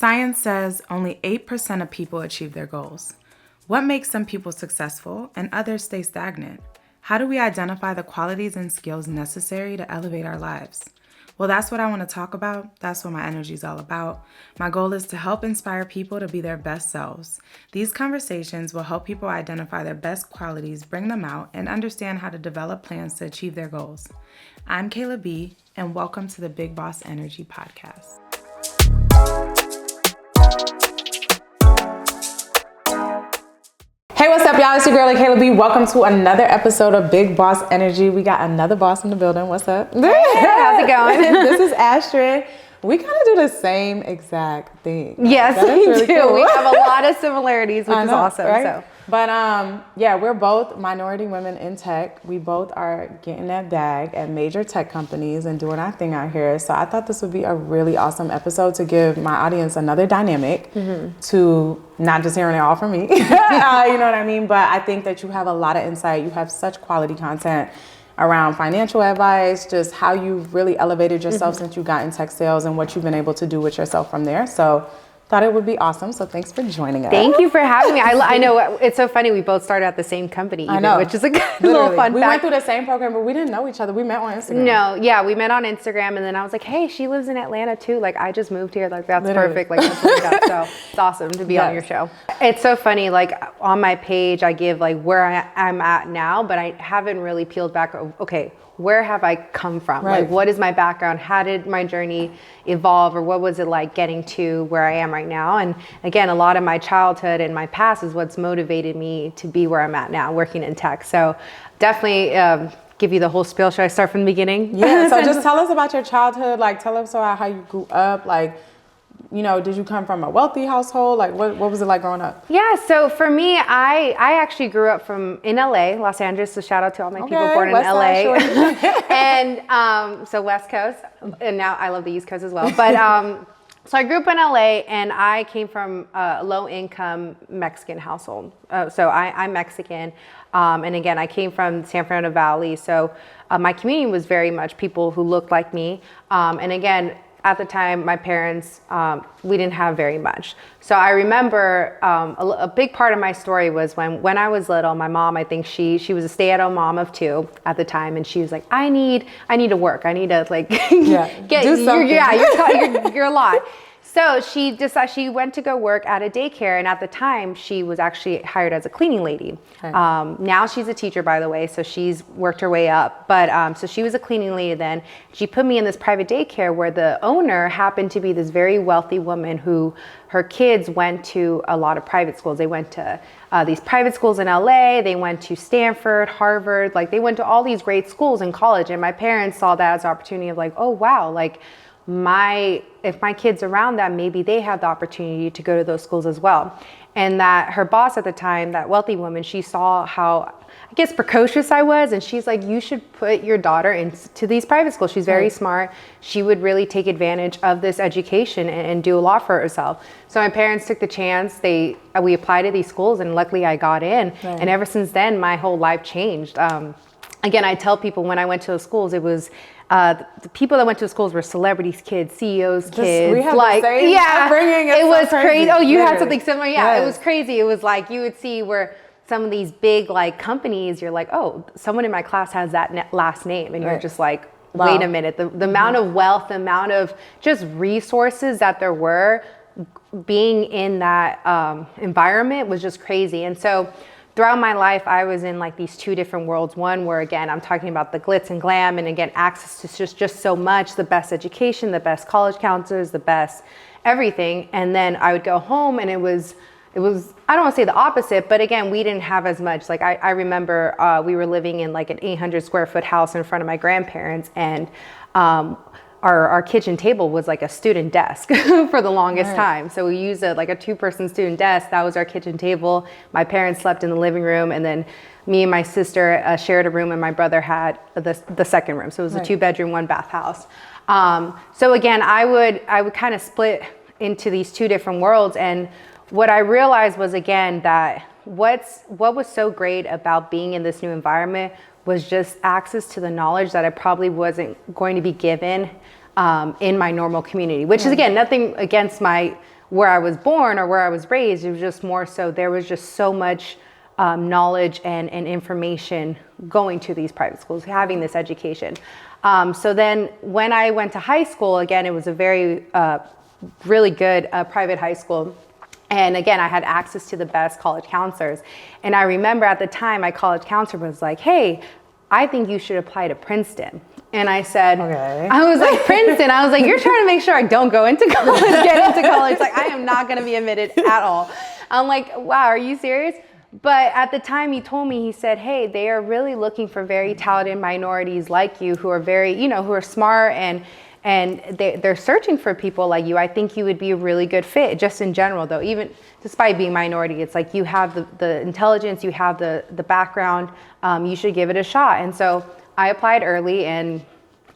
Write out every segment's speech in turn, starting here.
Science says only 8% of people achieve their goals. What makes some people successful and others stay stagnant? How do we identify the qualities and skills necessary to elevate our lives? Well, that's what I want to talk about. That's what my energy is all about. My goal is to help inspire people to be their best selves. These conversations will help people identify their best qualities, bring them out, and understand how to develop plans to achieve their goals. I'm Kayla B, and welcome to the Big Boss Energy Podcast. Hey, what's up, y'all? It's your girl, Kayla B. Welcome to another episode of Big Boss Energy. We got another boss in the building. What's up? Hey, how's it going? This is Astrid. We kind of do the same exact thing. Yes, we really do. Cool. We have a lot of similarities, which is awesome. Right? So. But yeah, we're both minority women in tech. We both are getting that bag at major tech companies and doing our thing out here. So I thought this would be a really awesome episode to give my audience another dynamic to not just hearing it all from me. You know what I mean? But I think that you have a lot of insight. You have such quality content around financial advice, just how you've really elevated yourself since you got in tech sales and what you've been able to do with yourself from there. So thought it would be awesome. So thanks for joining us. Thank you for having me. I know it's so funny. We both started at the same company, even, I know. which is a good little fun fact. We went through the same program, but we didn't know each other. We met on Instagram. No, yeah, we met on Instagram, and then I was like, hey, she lives in Atlanta too. Like, I just moved here. Like, that's perfect. Like, that's what we got. So it's awesome to be on your show. It's so funny. Like, on my page, I give like where I'm at now, but I haven't really peeled back. Okay, where have I come from? Right. Like, what is my background? How did my journey evolve, or what was it like getting to where I am right now? And again, a lot of my childhood and my past is what's motivated me to be where I'm at now, working in tech. So definitely give you the whole spiel. Should I start from the beginning? Yeah, so just tell us about your childhood. Like, tell us about how you grew up. Like, you know, did you come from a wealthy household? Like, what was it like growing up? Yeah, so for me, I actually grew up in LA, Los Angeles, so shout out to all my people born in LA. And so West Coast, and now I love the East Coast as well. But so I grew up in LA, and I came from a low-income Mexican household. So I'm Mexican, and again, I came from San Fernando Valley. So my community was very much people who looked like me, and again, at the time, my parents, we didn't have very much. So I remember a big part of my story was when I was little, my mom, I think she was a stay-at-home mom of two at the time, and she was like, I need to work. I need to like get do something. You're a lot. So she went to go work at a daycare, and at the time she was actually hired as a cleaning lady. Okay. Now she's a teacher, by the way, so she's worked her way up. But so she was a cleaning lady then. She put me in this private daycare where the owner happened to be this very wealthy woman who her kids went to a lot of private schools. They went to these private schools in LA. They went to Stanford, Harvard. Like, they went to all these great schools in college. And my parents saw that as an opportunity of like, oh wow, like if my kids around them, maybe they have the opportunity to go to those schools as well. And that her boss at the time, that wealthy woman, she saw how, I guess, precocious I was, and she's like, you should put your daughter into these private schools. She's very smart. She would really take advantage of this education and do a lot for herself. So my parents took the chance. We applied to these schools, and luckily I got in. Right. And ever since then, my whole life changed. Again, I tell people when I went to those schools, it was the people that went to the schools were celebrities' kids, CEOs' kids. We have the same upbringing. It was crazy. Oh, you Literally. had something similar? Yeah, It was crazy. It was like you would see where some of these big like companies, you're like, oh, someone in my class has that last name, and you're just like, wait a minute. The amount of wealth, the amount of just resources that there were being in that environment was just crazy. And so throughout my life, I was in like these two different worlds. One where, again, I'm talking about the glitz and glam, and again, access to just so much, the best education, the best college counselors, the best everything. And then I would go home, and it was, I don't want to say the opposite, but again, we didn't have as much. Like I remember we were living in like an 800 square foot house in front of my grandparents, and our kitchen table was like a student desk for the longest time. So we used a 2-person student desk. That was our kitchen table. My parents slept in the living room, and then me and my sister shared a room, and my brother had the second room. So it was a 2-bedroom, 1-bath house. So again, I would kind of split into these two different worlds. And what I realized was, again, that what was so great about being in this new environment was just access to the knowledge that I probably wasn't going to be given in my normal community, which is, again, nothing against my where I was born or where I was raised. It was just more so there was just so much knowledge and information going to these private schools, having this education. So then when I went to high school, again, it was a very really good private high school. And again, I had access to the best college counselors. And I remember at the time, my college counselor was like, hey, I think you should apply to Princeton. And I said, okay. I was like, Princeton? I was like, you're trying to make sure I don't go into college, get into college. Like, I am not going to be admitted at all. I'm like, wow, are you serious? But at the time he told me, he said, hey, they are really looking for very talented minorities like you who are very, you know, who are smart and they're searching for people like you. I think you would be a really good fit, just in general, though. Even despite being minority, it's like you have the intelligence, you have the background, you should give it a shot. And so I applied early and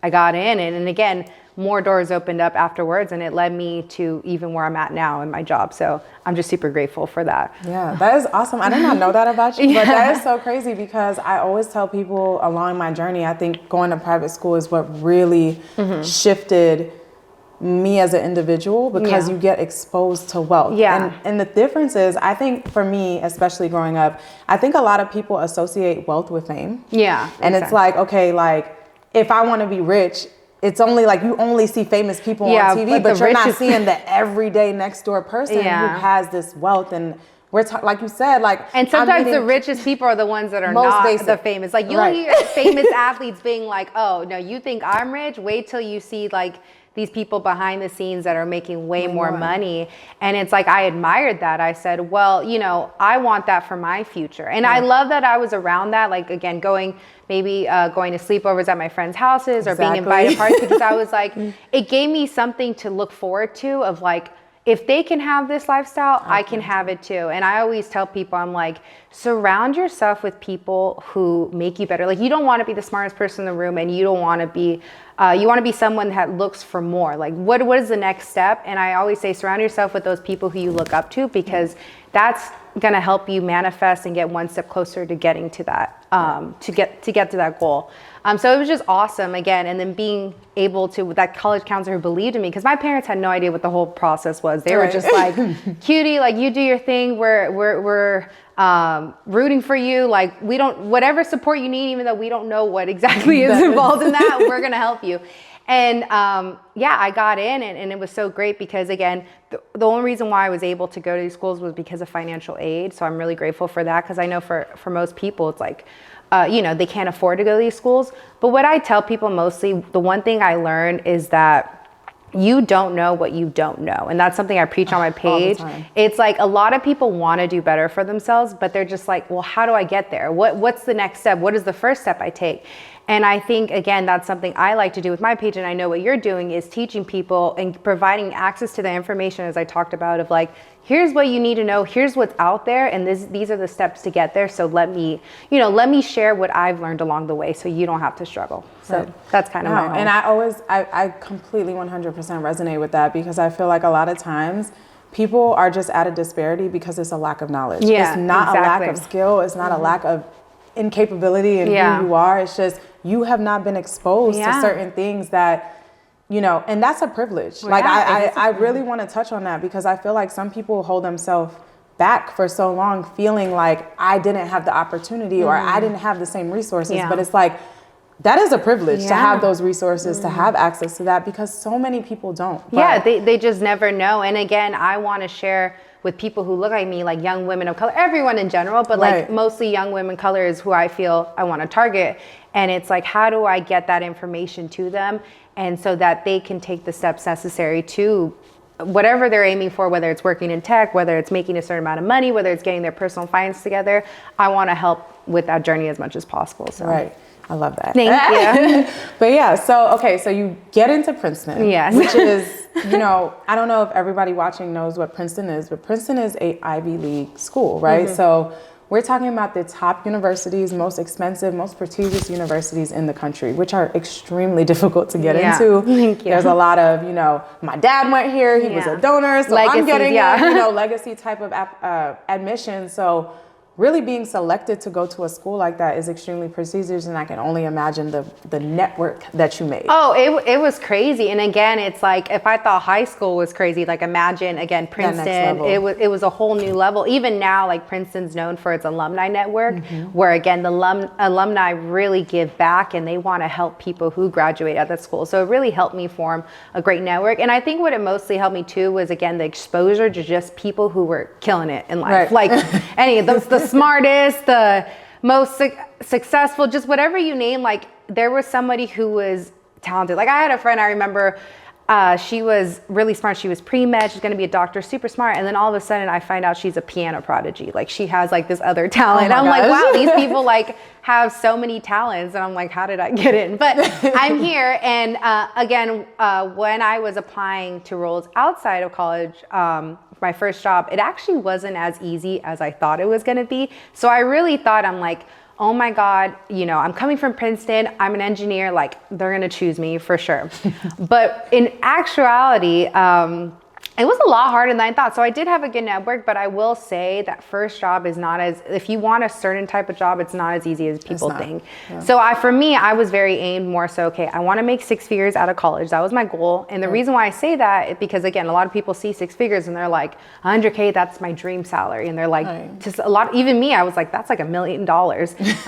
I got in. And again, more doors opened up afterwards, and it led me to even where I'm at now in my job. So I'm just super grateful for that. Yeah, that is awesome. I did not know that about you, but that is so crazy because I always tell people along my journey, I think going to private school is what really shifted me as an individual because you get exposed to wealth. Yeah. And the difference is, I think for me, especially growing up, I think a lot of people associate wealth with fame. Yeah. And it's like, okay, like if I want to be rich, it's only like you only see famous people on TV, but you're not seeing the everyday next door person who has this wealth. And we're like you said, like, and sometimes the richest people are the ones that are not the famous. Like you'll hear famous athletes being like, "Oh no, you think I'm rich? Wait till you see like these people behind the scenes that are making way more money." And it's like, I admired that. I said, well, you know, I want that for my future. And I love that I was around that. Like, again, going to sleepovers at my friends' houses or being invited to parties, because I was like, it gave me something to look forward to of like, if they can have this lifestyle, I can have it too. And I always tell people, I'm like, surround yourself with people who make you better. Like, you don't want to be the smartest person in the room, and you don't want to be, you want to be someone that looks for more. Like, what is the next step? And I always say, surround yourself with those people who you look up to, because that's going to help you manifest and get one step closer to getting to that, to get to that goal. So it was just awesome, again, and then being able to, with that college counselor who believed in me, because my parents had no idea what the whole process was. They were just like, cutie, like, you do your thing. We're rooting for you. Like, we don't, whatever support you need, even though we don't know what exactly is involved in that, we're going to help you. And I got in, and it was so great because, again, the only reason why I was able to go to these schools was because of financial aid. So I'm really grateful for that, because I know for most people, it's like, they can't afford to go to these schools. But what I tell people mostly, the one thing I learned is that you don't know what you don't know. And that's something I preach on my page. It's like a lot of people want to do better for themselves, but they're just like, well, how do I get there? What's the next step? What is the first step I take? And I think, again, that's something I like to do with my page. And I know what you're doing is teaching people and providing access to the information, as I talked about, of like, here's what you need to know. Here's what's out there. And these are the steps to get there. So let me share what I've learned along the way, so you don't have to struggle. So that's kind of my home. And I completely 100% resonate with that, because I feel like a lot of times people are just at a disparity because it's a lack of knowledge. Yeah, it's not a lack of skill. It's not a lack of incapability in who you are. It's just you have not been exposed to certain things that, and that's a privilege. Like, I really want to touch on that, because I feel like some people hold themselves back for so long, feeling like I didn't have the opportunity or I didn't have the same resources. But it's like, that is a privilege to have those resources, to have access to that, because so many people don't. They just never know. And again, I want to share with people who look like me, like young women of color, everyone in general, but like mostly young women of color is who I feel I want to target. And it's like, how do I get that information to them? And so that they can take the steps necessary to whatever they're aiming for, whether it's working in tech, whether it's making a certain amount of money, whether it's getting their personal finance together. I want to help with that journey as much as possible. So. Right. I love that. Thank you. But so you get into Princeton, which is, I don't know if everybody watching knows what Princeton is, but Princeton is a Ivy League school, right? So we're talking about the top universities, most expensive, most prestigious universities in the country, which are extremely difficult to get into. Thank you. There's a lot of, my dad went here, he was a donor, so legacy, I'm getting legacy type of admission. So really being selected to go to a school like that is extremely prestigious, and I can only imagine the network that you made. Oh, it was crazy. And again, it's like, if I thought high school was crazy, like imagine again Princeton, it was a whole new level. Even now, like Princeton's known for its alumni network, where again the alumni really give back and they want to help people who graduate at that school. So it really helped me form a great network. And I think what it mostly helped me too was again the exposure to just people who were killing it in life. Like any of those, the smartest, the most successful, just whatever you name, like there was somebody who was talented. Like I had a friend, I remember, she was really smart. She was pre-med, she's gonna be a doctor, super smart. And then all of a sudden I find out she's a piano prodigy. Like she has like this other talent. I'm like, wow, these people like have so many talents. And I'm like, how did I get in? But I'm here. And again, when I was applying to roles outside of college, my first job, it actually wasn't as easy as I thought it was gonna be. So I really thought, I'm like, oh my God, you know, I'm coming from Princeton, I'm an engineer, like they're gonna choose me for sure. But in actuality, it was a lot harder than I thought. So I did have a good network, but I will say that first job is not as, if you want a certain type of job, it's not as easy as people think. Yeah. So for me, I was very aimed more so, okay, I wanna make 6 figures out of college. That was my goal. And the reason why I say that is because again, a lot of people see 6 figures and they're like, 100K, that's my dream salary. And they're like, just a lot, even me, I was like, that's like $1 million.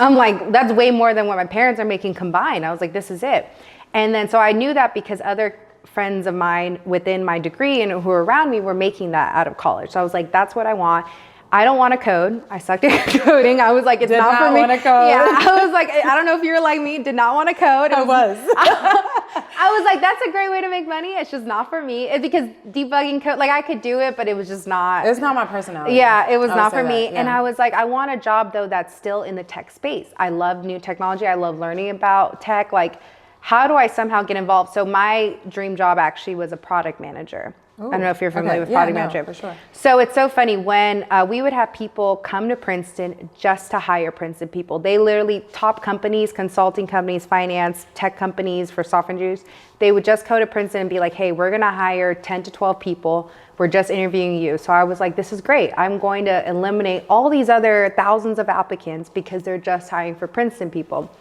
I'm like, that's way more than what my parents are making combined. I was like, this is it. And then, so I knew that because other friends of mine within my degree and who were around me were making that out of college. So I was like, that's what I want. I don't want to code. I sucked at coding. I was like, it's not for me. Did not want to code. Yeah, I was like, I don't know if you were like me, did not want to code. I was. I was like, that's a great way to make money. It's just not for me. It's because debugging code, like I could do it, but it was just not. It's not my personality. Yeah, it was not for me. Yeah. And I was like, I want a job though that's still in the tech space. I love new technology. I love learning about tech. Like, how do I somehow get involved? So my dream job actually was a product manager. Ooh, I don't know if you're familiar with product management. For sure. So it's so funny when we would have people come to Princeton just to hire Princeton people. They literally, top companies, consulting companies, finance, tech companies for software engineers, they would just go to Princeton and be like, hey, we're gonna hire 10 to 12 people. We're just interviewing you. So I was like, this is great. I'm going to eliminate all these other thousands of applicants because they're just hiring for Princeton people.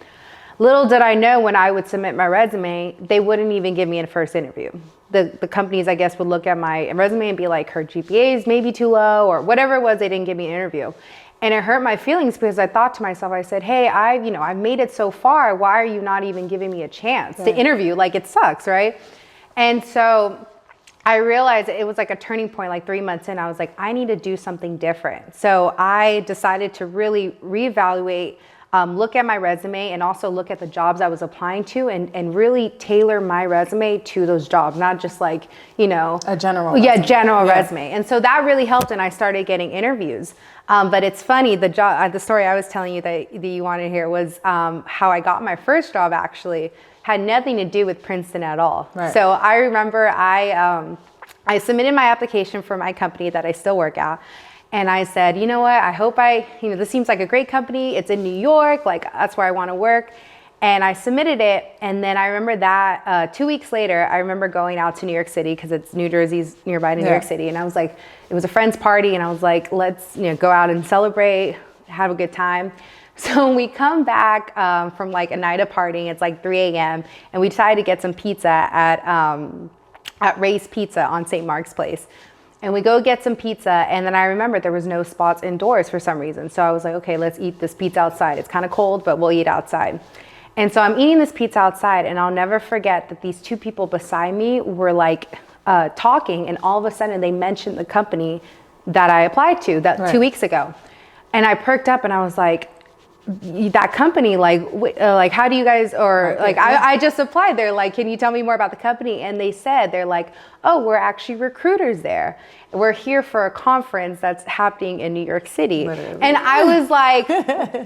Little did I know when I would submit my resume, they wouldn't even give me a first interview. The companies, I guess, would look at my resume and be like, her GPA is maybe too low or whatever it was, they didn't give me an interview. And it hurt my feelings because I thought to myself, I said, hey, I've made it so far. Why are you not even giving me a chance to interview? Like it sucks, right? And so I realized it was like a turning point, like 3 months in, I was like, I need to do something different. So I decided to really reevaluate, look at my resume and also look at the jobs I was applying to and really tailor my resume to those jobs, not just like, you know, a general resume. And so that really helped and I started getting interviews. But it's funny, the story I was telling you that you wanted to hear was how I got my first job actually had nothing to do with Princeton at all. Right. So I remember I submitted my application for my company that I still work at. And I said, you know what, I hope this seems like a great company. It's in New York, like that's where I want to work. And I submitted it. And then I remember that 2 weeks later, I remember going out to New York City because it's New Jersey's nearby to New York City. And I was like, it was a friend's party. And I was like, let's go out and celebrate, have a good time. So we come back from like a night of partying. It's like 3 a.m. And we decided to get some pizza at Ray's Pizza on St. Mark's Place. And we go get some pizza, and then I remember there was no spots indoors for some reason. So I was like, okay, let's eat this pizza outside. It's kind of cold, but we'll eat outside. And so I'm eating this pizza outside, and I'll never forget that these 2 people beside me were like talking, and all of a sudden they mentioned the company that I applied to 2 weeks ago. And I perked up and I was like, that company, like how do you guys, or like I just applied there, like can you tell me more about the company? And they said, they're like, oh, we're actually recruiters there, we're here for a conference that's happening in New York City. Literally. And I was like,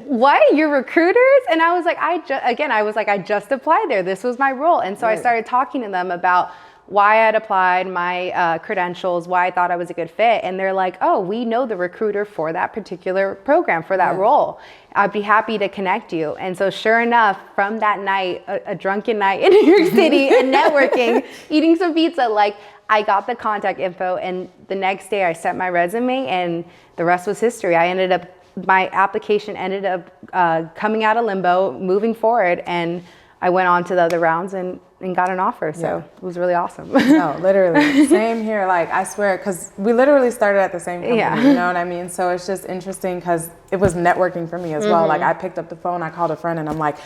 what, you're recruiters? And I was like, I just applied there, this was my role. And so I started talking to them about why I had applied, my credentials, why I thought I was a good fit. And they're like, oh, we know the recruiter for that particular program, for that role. I'd be happy to connect you. And so sure enough, from that night, a drunken night in New York City and networking, eating some pizza, like I got the contact info. And the next day I sent my resume and the rest was history. I ended up my application ended up coming out of limbo, moving forward, and I went on to the other rounds and got an offer. So it was really awesome. No, literally. Same here. Like, I swear, because we literally started at the same company, you know what I mean? So it's just interesting because it was networking for me as well. Like, I picked up the phone, I called a friend, and I'm like,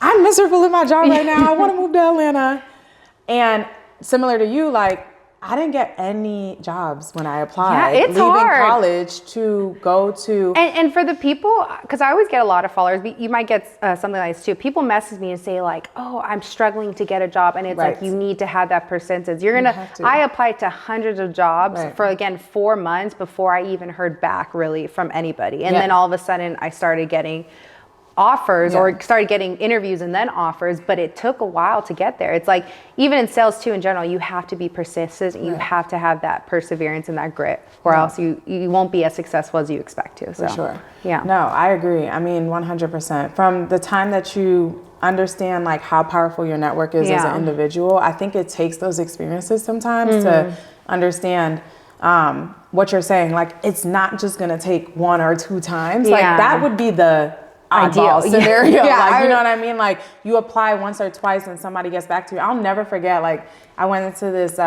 I'm miserable in my job right now. I want to move to Atlanta. And similar to you, like, I didn't get any jobs when I applied. Yeah, it's leaving hard. college to go to. And for the people, because I always get a lot of followers, but you might get something like this too. People message me and say like, oh, I'm struggling to get a job. And it's like, you need to have that percentage. I applied to hundreds of jobs for, again, 4 months before I even heard back really from anybody. And then all of a sudden I started getting offers or started getting interviews and then offers, but it took a while to get there. It's like, even in sales too, in general, you have to be persistent and you have to have that perseverance and that grit, or else you won't be as successful as you expect to. So, for sure. Yeah. No, I agree. I mean, 100%. From the time that you understand like how powerful your network is as an individual, I think it takes those experiences sometimes to understand what you're saying. Like, it's not just going to take 1 or 2 times. Like, that would be the ideal scenario. Like, you know what I mean? Like, you apply once or twice and somebody gets back to you. I'll never forget, like, I went into this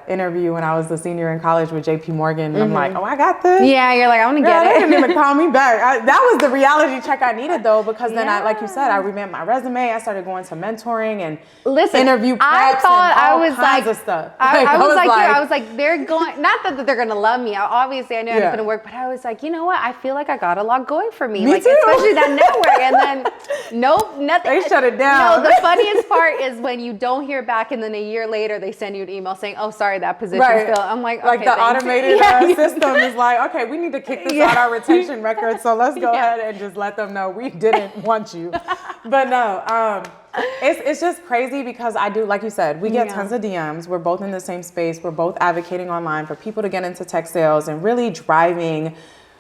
interview when I was a senior in college with JP Morgan, and I'm like, oh, I got this. Yeah, you're like, I want to get it. They didn't even call me back. That was the reality check I needed, though, because then I, like you said, I revamped my resume. I started going to mentoring and interview preps and all kinds of stuff. I was like, they're going, not that they're going to love me. Obviously, I knew I had to put in work, but I was like, you know what? I feel like I got a lot going for me. Like, too. Especially that network. And then, nope, nothing. They shut it down. No, the funniest part is when you don't hear back, and then a year later, they send you an email saying, oh, sorry, that position's filled. I'm like, okay, like the automated system is like, okay, we need to kick this out our retention record, so let's go ahead and just let them know we didn't want you. But no, it's just crazy because I do, like you said, we get tons of DMs. We're both in the same space. We're both advocating online for people to get into tech sales and really driving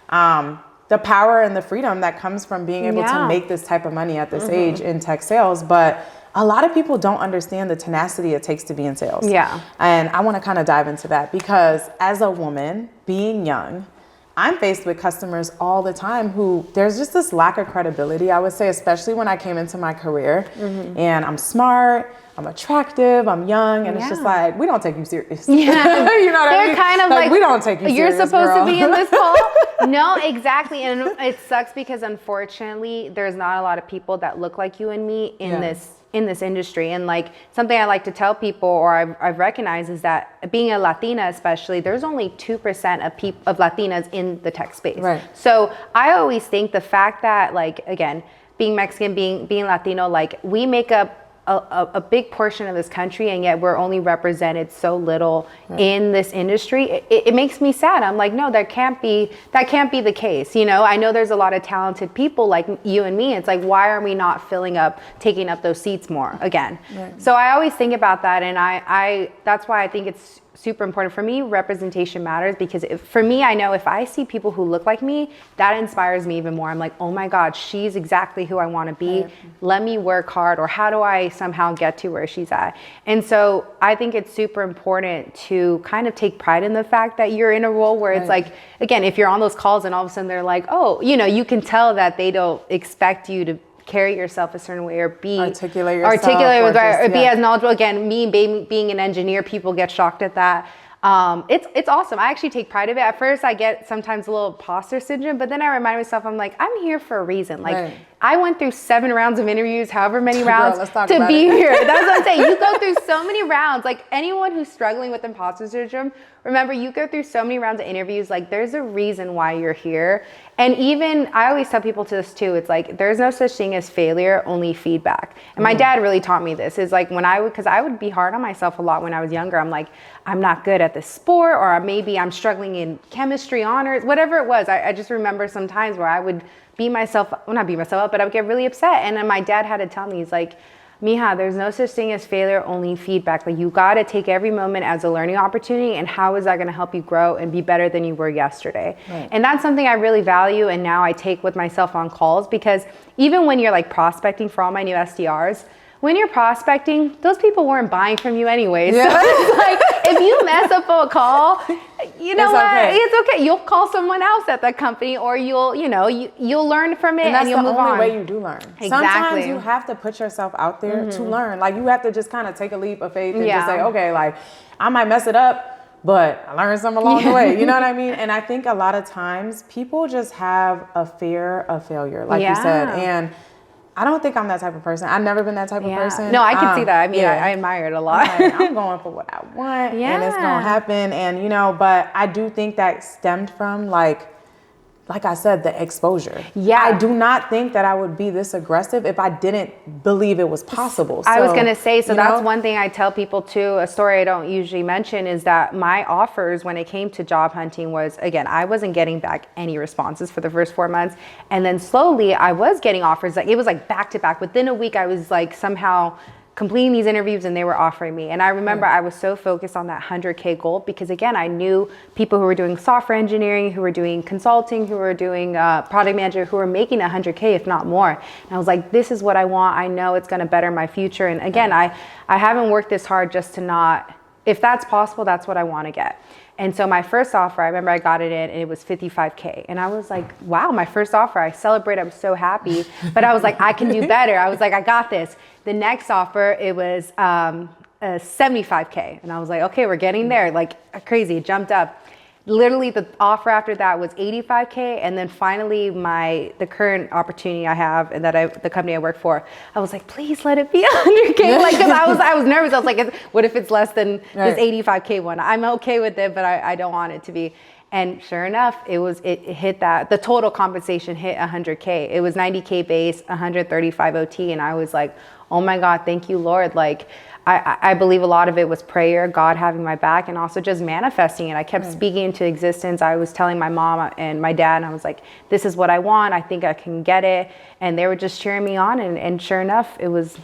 the power and the freedom that comes from being able to make this type of money at this age in tech sales. But a lot of people don't understand the tenacity it takes to be in sales. Yeah. And I want to kind of dive into that because as a woman, being young, I'm faced with customers all the time who there's just this lack of credibility, I would say, especially when I came into my career. And I'm smart, I'm attractive, I'm young, and it's just like, we don't take you serious. You know what I mean? Kind of like, we don't take you serious, you're supposed girl. to be in this call. No, exactly. And it sucks because unfortunately, there's not a lot of people that look like you and me in this industry. And like something I like to tell people, or I've recognized, is that being a Latina especially, there's only 2% of Latinas in the tech space. Right. So I always think the fact that, like, again, being Mexican, being Latino, like, we make up a big portion of this country, and yet we're only represented so little in this industry. It makes me sad. I'm like, no, that can't be the case. You know, I know there's a lot of talented people like you and me. It's like, why are we not taking up those seats more again? So I always think about that, and I that's why I think it's super important for me. Representation matters, because for me, I know if I see people who look like me, that inspires me even more. I'm like, oh my God, she's exactly who I want to be. Let me work hard, or how do I somehow get to where she's at? And so I think it's super important to kind of take pride in the fact that you're in a role where it's like, again, if you're on those calls and all of a sudden they're like, oh, you know, you can tell that they don't expect you to carry yourself a certain way, or articulate yourself, or be as knowledgeable. Again, me being an engineer, people get shocked at that. It's awesome. I actually take pride of it. At first, I get sometimes a little imposter syndrome, but then I remind myself, I'm like, I'm here for a reason. Like, I went through 7 rounds of interviews, however many rounds, to be here. That's what I'm saying. You go through so many rounds. Like, anyone who's struggling with imposter syndrome, remember, you go through so many rounds of interviews. Like, there's a reason why you're here. And even, I always tell people to this too, it's like, there's no such thing as failure, only feedback. And my dad really taught me this, is like, because I would be hard on myself a lot when I was younger. I'm like, I'm not good at this sport, or maybe I'm struggling in chemistry honors, whatever it was. I just remember some times where I would not beat myself up, but I would get really upset. And then my dad had to tell me, he's like, Mija, there's no such thing as failure, only feedback. Like, you got to take every moment as a learning opportunity, and how is that going to help you grow and be better than you were yesterday? And that's something I really value, and now I take with myself on calls, because even when you're like prospecting for all my new SDRs, when you're prospecting, those people weren't buying from you anyway. So it's like, if you mess up a call, you know what? Okay. It's okay. You'll call someone else at that company, or you'll learn from it, and you'll move on. That's the only way you do learn. Exactly. Sometimes you have to put yourself out there to learn. Like, you have to just kind of take a leap of faith and just say, okay, like, I might mess it up, but I learned something along the way. You know what I mean? And I think a lot of times people just have a fear of failure, like you said. And I don't think I'm that type of person. I've never been that type of person. No, I can see that. I mean, I admire it a lot. I'm going for what I want, and it's going to happen. And, but I do think that stemmed from, like I said, the exposure. Yeah. I do not think that I would be this aggressive if I didn't believe it was possible. I was going to say, that's one thing I tell people too. A story I don't usually mention is that my offers when it came to job hunting was, again, I wasn't getting back any responses for the first 4 months. And then slowly I was getting offers. Like, it was like back to back. Within a week, I was like somehow completing these interviews and they were offering me. And I remember I was so focused on that 100K goal because, again, I knew people who were doing software engineering, who were doing consulting, who were doing product manager, who were making 100K, if not more. And I was like, this is what I want. I know it's going to better my future. And again, I haven't worked this hard just to not, if that's possible, that's what I want to get. And so my first offer, I remember I got it in and it was 55K. And I was like, wow, my first offer, I celebrate, I was so happy. But I was like, I can do better. I was like, I got this. The next offer, it was 75K. And I was like, okay, we're getting there. Like crazy, it jumped up. Literally the offer after that was 85K. And then finally the current opportunity I have and the company I work for, I was like, please let it be 100K. Like, cause I was nervous. I was like, what if it's less than this 85K one? I'm okay with it, but I don't want it to be. And sure enough, it hit that, the total compensation hit 100K. It was 90K base, 135 OT. And I was like, oh my God, thank you, Lord. Like, I believe a lot of it was prayer, God having my back, and also just manifesting it. I kept speaking into existence. I was telling my mom and my dad, and I was like, this is what I want. I think I can get it. And they were just cheering me on. And sure enough, it was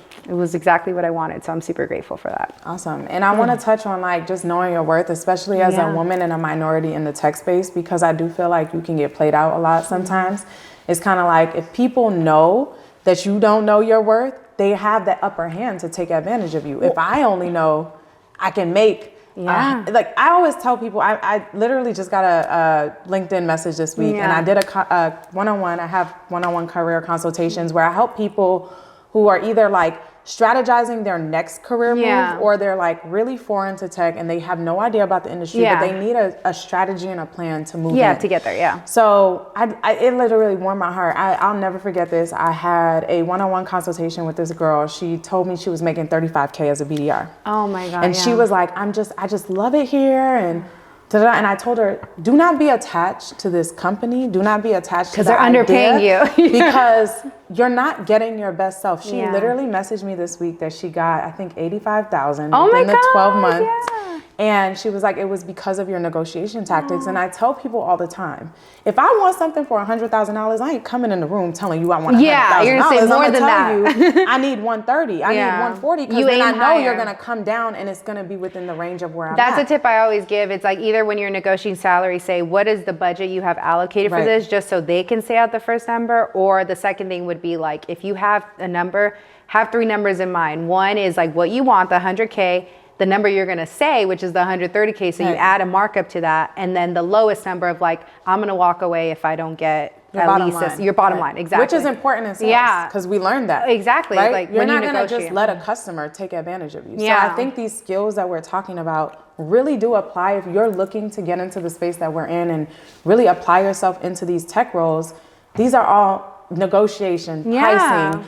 exactly what I wanted. So I'm super grateful for that. Awesome. And I want to touch on like just knowing your worth, especially as a woman and a minority in the tech space, because I do feel like you can get played out a lot sometimes. It's kind of like if people know that you don't know your worth, they have that upper hand to take advantage of you. If I only know I can make, like I always tell people, I literally just got a LinkedIn message this week and I did a one-on-one, I have one-on-one career consultations where I help people who are either like strategizing their next career move or they're like really foreign to tech and they have no idea about the industry, but they need a strategy and a plan to move in. To get there, So it literally warmed my heart. I'll never forget this. I had a one-on-one consultation with this girl. She told me she was making 35K as a BDR. Oh my God. And she was like, I just love it here. And I told her, do not be attached to this company. Do not be attached to they're underpaying you. Because you're not getting your best self. She literally messaged me this week that she got, I think, $85,000 within the 12 months. Yeah. And she was like, it was because of your negotiation tactics. And I tell people all the time, if I want something for $100,000, I ain't coming in the room telling you I want $100,000. Yeah, you're gonna say more than that. You, I need 130. I need 140 because then I know you're gonna come down and it's gonna be within the range of where I'm at. That's a tip I always give. It's like either when you're negotiating salary, say what is the budget you have allocated for this, just so they can say out the first number. Or the second thing would be like if you have a number, have 3 numbers in mind. One is like what you want, the 100K. The number you're going to say, which is the 130K. So you add a markup to that. And then the lowest number of like, I'm going to walk away if I don't get at least this, your bottom line. Exactly. Which is important in sales. Because we learned that. Exactly. Right? Like you're not going to just let a customer take advantage of you. So I think these skills that we're talking about really do apply if you're looking to get into the space that we're in and really apply yourself into these tech roles. These are all negotiation, pricing,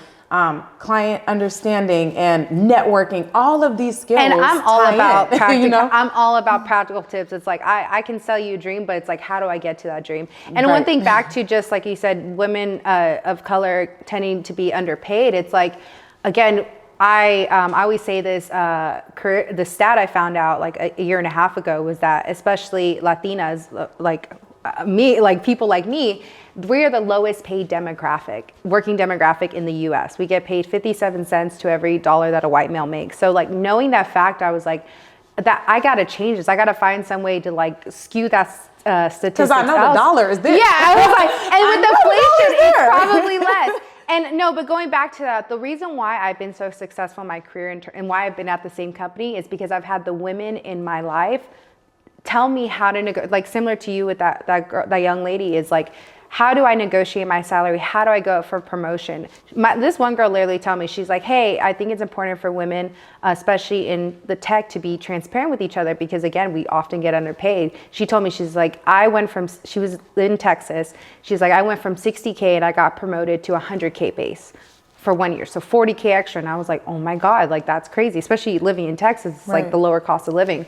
client understanding and networking, all of these skills. And I'm all about practical, I'm all about practical tips. It's like, I can sell you a dream, but it's like, how do I get to that dream? And one thing back to just like you said, women of color tending to be underpaid. It's like, again, I always say this, the stat I found out like a year and a half ago was that especially Latinas, like me, like people like me, we're the lowest paid working demographic in the US. We get paid 57 cents to every dollar that a white male makes. So like knowing that fact, I was like, that I got to change this. I got to find some way to like skew that statistic. Because I know the dollar is this. Yeah, I was like, and with inflation, it's probably less. And no, but going back to that, the reason why I've been so successful in my career and why I've been at the same company is because I've had the women in my life tell me how to like similar to you with that young lady is like, how do I negotiate my salary? How do I go for promotion? This one girl literally told me, she's like, hey, I think it's important for women, especially in the tech, to be transparent with each other because again, we often get underpaid. She told me, she's like, she was in Texas. She's like, I went from 60K and I got promoted to 100K base for 1 year. So 40K extra. And I was like, oh my God, like that's crazy. Especially living in Texas, it's like the lower cost of living.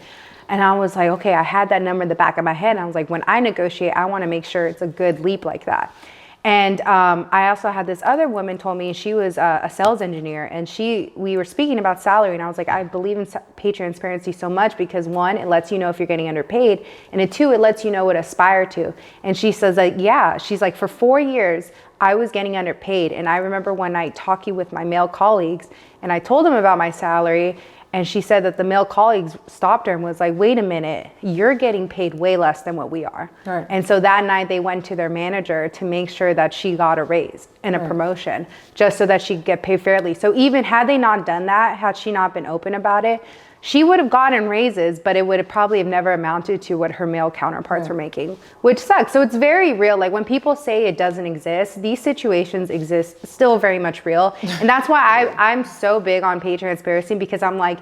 And I was like, okay, I had that number in the back of my head. And I was like, when I negotiate, I want to make sure it's a good leap like that. And I also had this other woman told me she was a sales engineer and we were speaking about salary. And I was like, I believe in pay transparency so much because one, it lets you know if you're getting underpaid. And two, it lets you know what to aspire to. And she says like, yeah, she's like, for 4 years, I was getting underpaid. And I remember one night talking with my male colleagues and I told them about my salary. And she said that the male colleagues stopped her and was like, wait a minute, you're getting paid way less than what we are. Right. And so that night they went to their manager to make sure that she got a raise and a promotion just so that she could get paid fairly. So even had they not done that, had she not been open about it, she would have gotten raises, but it would have probably have never amounted to what her male counterparts were making, which sucks. So it's very real. Like when people say it doesn't exist, these situations exist, still very much real. And that's why I'm so big on pay transparency because I'm like,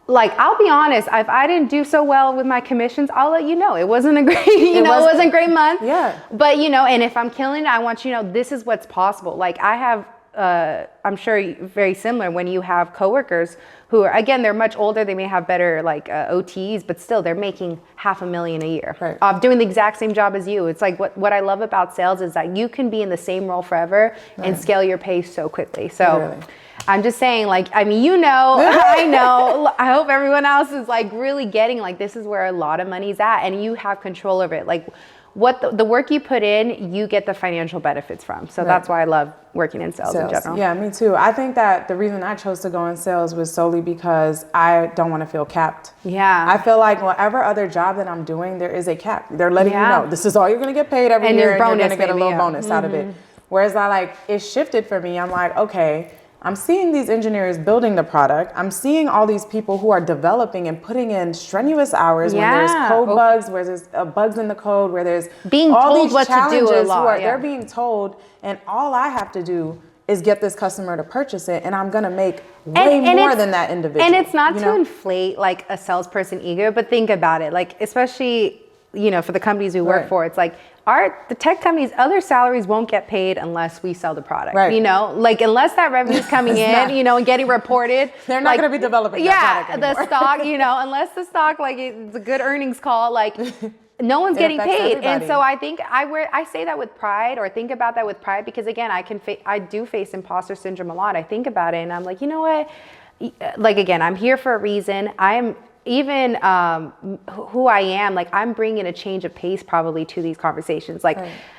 I'll be honest, if I didn't do so well with my commissions, I'll let you know. It wasn't a great, it wasn't a great month. Yeah. But and if I'm killing it, I want you to know this is what's possible. Like I have, I'm sure very similar when you have coworkers who are, again, they're much older. They may have better like OTs, but still they're making $500,000 a year doing the exact same job as you. It's like what I love about sales is that you can be in the same role forever and scale your pay so quickly. So I'm just saying like, I mean, I know, I hope everyone else is like really getting like, this is where a lot of money's at and you have control over it. Like what the work you put in, you get the financial benefits from. So that's why I love working in sales in general. Yeah, me too. I think that the reason I chose to go in sales was solely because I don't want to feel capped. Yeah. I feel like whatever other job that I'm doing, there is a cap. They're letting you know this is all you're going to get paid every year and you're going to get a little bonus out of it. Whereas it shifted for me. I'm like, okay, I'm seeing these engineers building the product. I'm seeing all these people who are developing and putting in strenuous hours when there's code bugs, where there's bugs in the code, where there's being all told these what to do a lot. They're being told, and all I have to do is get this customer to purchase it, and I'm gonna make way more than that individual. And it's not to inflate like a salesperson ego, but think about it, like especially for the companies we work for, it's like the tech companies, other salaries won't get paid unless we sell the product. Right. Like unless that revenue is coming in, and getting reported. They're not going to be developing that product anymore. The stock, unless the stock, like it's a good earnings call, like no one's getting paid. Everybody. And so I think I say that with pride or think about that with pride because again, I do face imposter syndrome a lot. I think about it and I'm like, you know what? Like again, I'm here for a reason. I'm even who I am, like I'm bringing a change of pace probably to these conversations. Like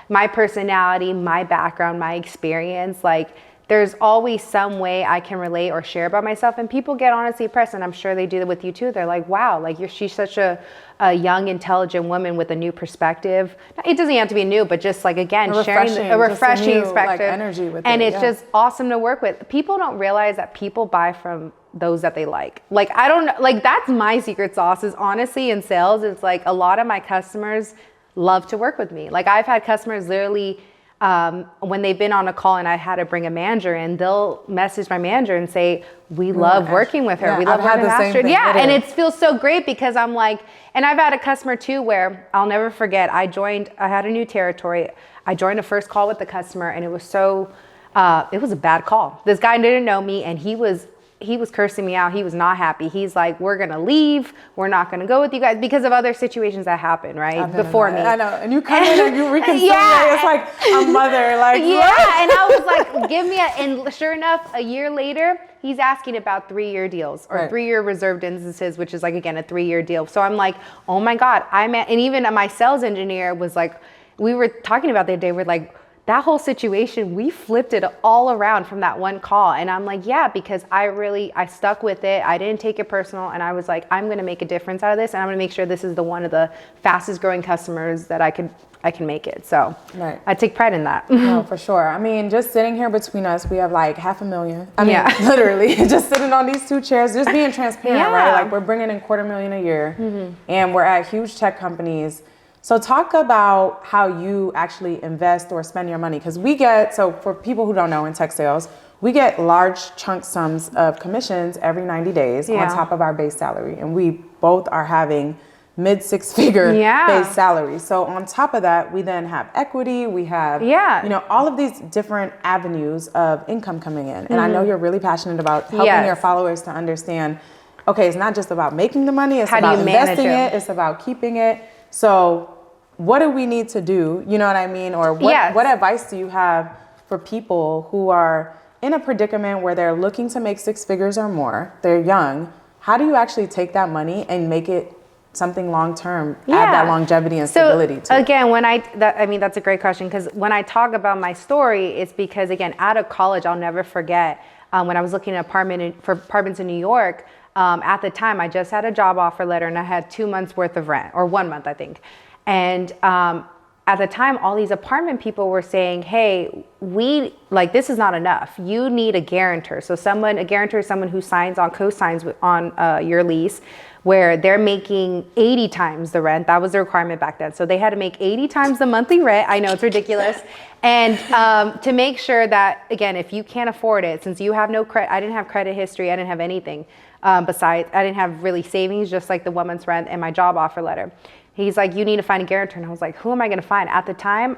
my personality, my background, my experience, like there's always some way I can relate or share about myself. And people get honestly impressed, and I'm sure they do that with you too. They're like, wow, like she's such a young, intelligent woman with a new perspective. It doesn't have to be new, but just like, again, sharing a refreshing perspective. Like, energy with and it's just awesome to work with. People don't realize that people buy from those that they like. Like, I don't know, like that's my secret sauce is honestly in sales. It's like a lot of my customers love to work with me. Like I've had customers literally, when they've been on a call and I had to bring a manager in, they'll message my manager and say, we love working with her. Yeah, we love working with Astrid. Yeah. And it feels so great because I'm like, and I've had a customer too, where I'll never forget, I had a new territory. I joined a first call with the customer and it was it was a bad call. This guy didn't know me and he was cursing me out. He was not happy. He's like, we're going to leave. We're not going to go with you guys because of other situations that happened, right? Before me. I know. And you come in and you reconcile. It's like a mother. Like, yeah. And I was like, and sure enough, a year later, he's asking about 3-year deals or 3-year reserved instances, which is like, again, a 3-year deal. So I'm like, oh my God. And even my sales engineer was like, we were talking about the other day, we're like, that whole situation, we flipped it all around from that one call. And I'm like, yeah, because I stuck with it. I didn't take it personal. And I was like, I'm going to make a difference out of this. And I'm going to make sure this is one of the fastest growing customers that I can make it. So right. I take pride in that. No, for sure. I mean, just sitting here between us, we have like $500,000. I mean, literally just sitting on these two chairs, just being transparent, right? Like we're bringing in $250,000 a year and we're at huge tech companies. So talk about how you actually invest or spend your money. Because so for people who don't know in tech sales, we get large chunk sums of commissions every 90 days on top of our base salary. And we both are having mid six-figure base salary. So on top of that, we then have equity. We have, all of these different avenues of income coming in. And I know you're really passionate about helping your followers to understand, okay, it's not just about making the money. It's about investing it. It's about keeping it. So what do we need to do? You know what I mean? Or what advice do you have for people who are in a predicament where they're looking to make six figures or more? They're young. How do you actually take that money and make it something long-term, add that longevity and stability to again, that's a great question, because when I talk about my story, it's because, again, out of college, I'll never forget when I was looking at apartments in New York. At the time, I just had a job offer letter and I had 2 months worth of rent, or 1 month, I think. And at the time, all these apartment people were saying, hey, this is not enough. You need a guarantor. So a guarantor is someone who co-signs on your lease, where they're making 80 times the rent. That was the requirement back then. So they had to make 80 times the monthly rent. I know it's ridiculous. And to make sure that, again, if you can't afford it, since you have no credit, I didn't have credit history, I didn't have anything besides, I didn't have really savings, just like the 1 month's rent and my job offer letter. He's like, you need to find a guarantor. And I was like, who am I going to find? At the time,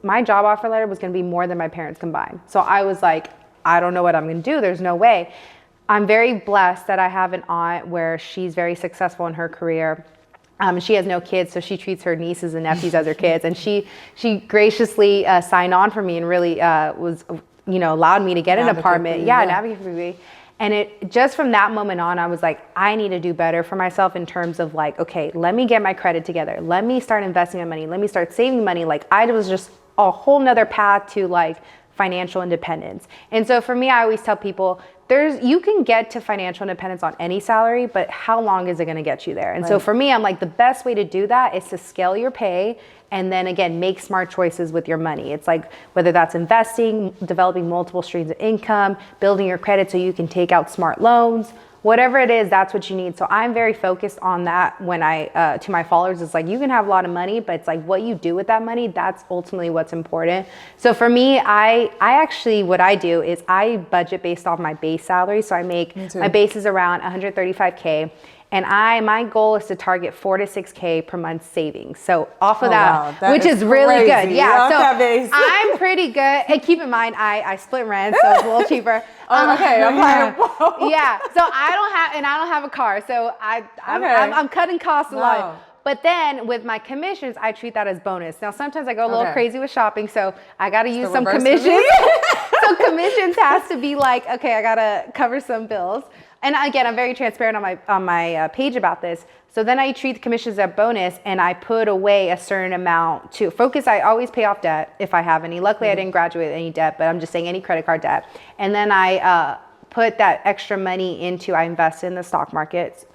my job offer letter was going to be more than my parents combined. So I was like, I don't know what I'm going to do. There's no way. I'm very blessed that I have an aunt where she's very successful in her career. She has no kids, so she treats her nieces and nephews as her kids. And she graciously signed on for me and really allowed me to get an apartment. Navigate for me. And it just from that moment on, I was like, I need to do better for myself in terms of like, okay, let me get my credit together. Let me start investing my money. Let me start saving money. Like I was just a whole nother path to like financial independence. And so for me, I always tell people, you can get to financial independence on any salary, but how long is it going to get you there? And so for me, I'm like, the best way to do that is to scale your pay and then again, make smart choices with your money. It's like, whether that's investing, developing multiple streams of income, building your credit so you can take out smart loans, whatever it is, that's what you need. So I'm very focused on that when to my followers, it's like, you can have a lot of money, but it's like what you do with that money, that's ultimately what's important. So for me, I actually, what I do is I budget based off my base salary. So my base is around 135K. And my goal is to target 4 to 6K per month savings. So off of that which is really good. Yeah. So I'm pretty good. And keep in mind, I split rent, so it's a little cheaper. Okay. I'm like, whoa. Yeah. So I don't have a car. So I'm cutting costs a lot. But then with my commissions, I treat that as bonus. Now, sometimes I go a little crazy with shopping, so I got to use some commissions. So commissions has to be like, okay, I got to cover some bills. And again, I'm very transparent on my page about this. So then I treat the commissions as a bonus, and I put away a certain amount to focus. I always pay off debt if I have any. Luckily, I didn't graduate with any debt, but I'm just saying any credit card debt. And then I put that extra money I invest in the stock market,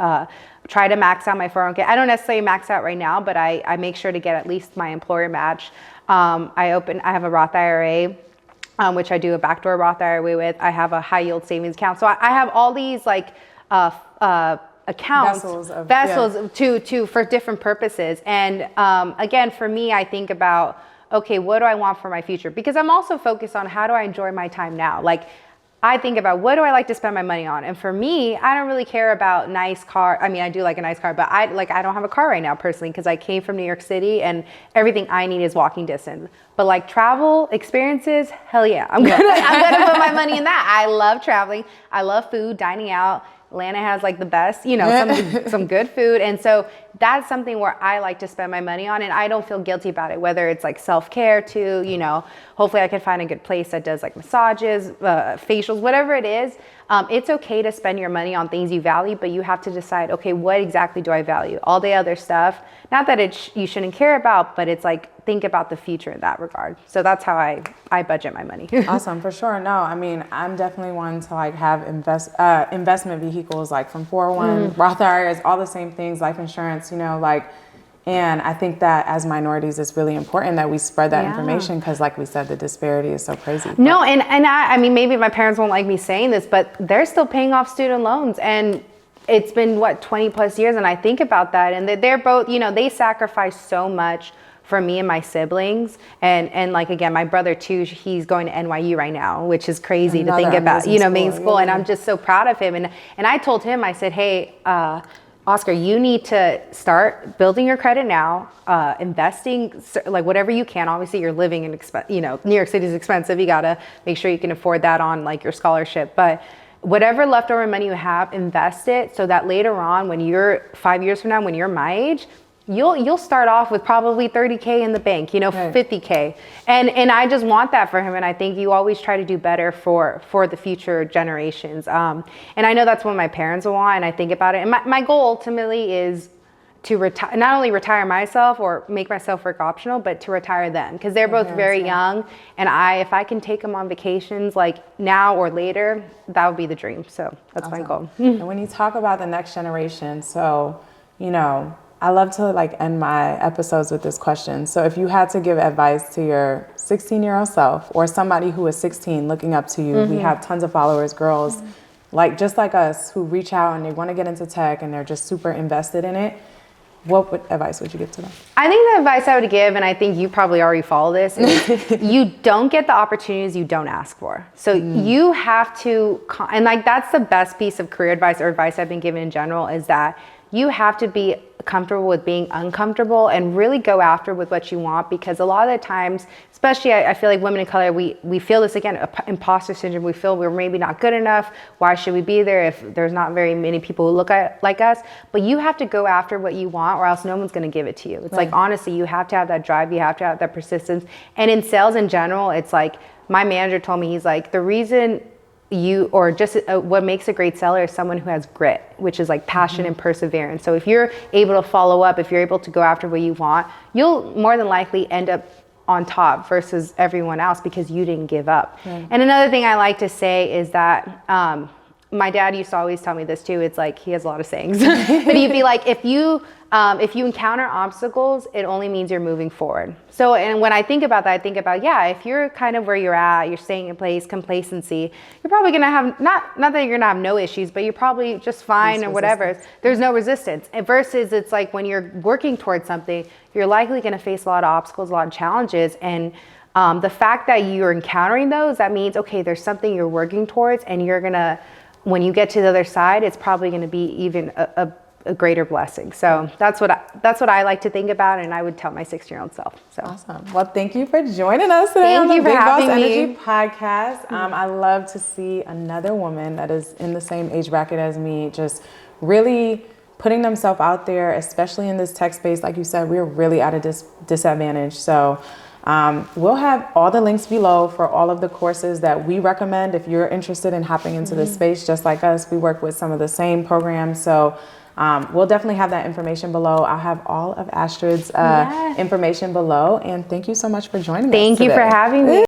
try to max out my 401k. I don't necessarily max out right now, but I make sure to get at least my employer match. I have a Roth IRA. Which I do a backdoor Roth IRA with. I have a high yield savings account. So I have all these like accounts, vessels for different purposes. And again, for me, I think about, okay, what do I want for my future? Because I'm also focused on how do I enjoy my time now? Like I think about what do I like to spend my money on? And for me, I don't really care about nice car. I mean, I do like a nice car, but I don't have a car right now personally because I came from New York City and everything I need is walking distance. But like travel experiences, hell yeah. I'm gonna put my money in that. I love traveling. I love food, dining out. Atlanta has like the best, some good food. And so that's something where I like to spend my money on and I don't feel guilty about it, whether it's like self-care too, hopefully I can find a good place that does like massages, facials, whatever it is. It's okay to spend your money on things you value, but you have to decide, okay, what exactly do I value? All the other stuff, not that you shouldn't care about, but it's like, think about the future in that regard. So that's how I budget my money. Awesome, for sure. No, I mean, I'm definitely one to like have investment vehicles, like from 401, Roth IRAs, all the same things, life insurance, you know, like, and I think that as minorities, it's really important that we spread that information because, like we said, the disparity is so crazy. No, and I mean, maybe my parents won't like me saying this, but they're still paying off student loans, and it's been, what, 20 plus years, and I think about that, and they're both, you know, they sacrifice so much for me and my siblings, and like, again, my brother too, he's going to NYU right now, which is crazy to think about, you know, main school, and I'm just so proud of him, and I told him, I said, hey, Oscar, you need to start building your credit now, investing, like whatever you can. Obviously, you're living in, you know, New York City is expensive. You gotta make sure you can afford that on like your scholarship. But whatever leftover money you have, invest it so that later on, when you're 5 years from now, when you're my age, you'll start off with probably 30K in the bank, you know, 50K. And I just want that for him. And I think you always try to do better for the future generations. And I know that's what my parents want, and I think about it. And my goal ultimately is to retire, not only retire myself or make myself work optional, but to retire them, because they're both very young. And if I can take them on vacations like now or later, that would be the dream. So that's my goal. And when you talk about the next generation, so, you know, I love to like end my episodes with this question. So if you had to give advice to your 16-year-old self or somebody who is 16 looking up to you, we have tons of followers, girls, like just like us, who reach out and they want to get into tech and they're just super invested in it. What advice would you give to them? I think the advice I would give, and I think you probably already follow this, is you don't get the opportunities you don't ask for. So you have to, and like that's the best piece of career advice or advice I've been given in general, is that you have to be comfortable with being uncomfortable and really go after with what you want, because a lot of the times, especially I feel like women of color, we feel this, again, imposter syndrome. We feel we're maybe not good enough. Why should we be there if there's not very many people who look like us? But you have to go after what you want, or else no one's going to give it to you. It's like, honestly, you have to have that drive. You have to have that persistence. And in sales in general, it's like, my manager told me, he's like, the reason what makes a great seller is someone who has grit, which is like passion and perseverance. So if you're able to follow up, if you're able to go after what you want, you'll more than likely end up on top versus everyone else because you didn't give up. And another thing I like to say is that my dad used to always tell me this too. It's like, he has a lot of sayings, but he'd be like, if you encounter obstacles, it only means you're moving forward. So, and when I think about that, I think about, if you're kind of where you're at, you're staying in place, complacency, you're probably going to have, not that you're going to have no issues, but you're probably just fine or whatever. There's no resistance. And versus it's like when you're working towards something, you're likely going to face a lot of obstacles, a lot of challenges. And the fact that you're encountering those, that means, okay, there's something you're working towards, and you're going to, when you get to the other side, it's probably going to be even a greater blessing. So that's what I like to think about, and I would tell my 16-year-old self. So awesome. Well, thank you for joining us today on the Big Boss Energy podcast. I love to see another woman that is in the same age bracket as me, just really putting themselves out there, especially in this tech space. Like you said, we're really at a disadvantage. So we'll have all the links below for all of the courses that we recommend if you're interested in hopping into this space. Just like us, we work with some of the same programs. So we'll definitely have that information below. I'll have all of Astrid's information below. And thank you so much for joining us today. Thank you for having me.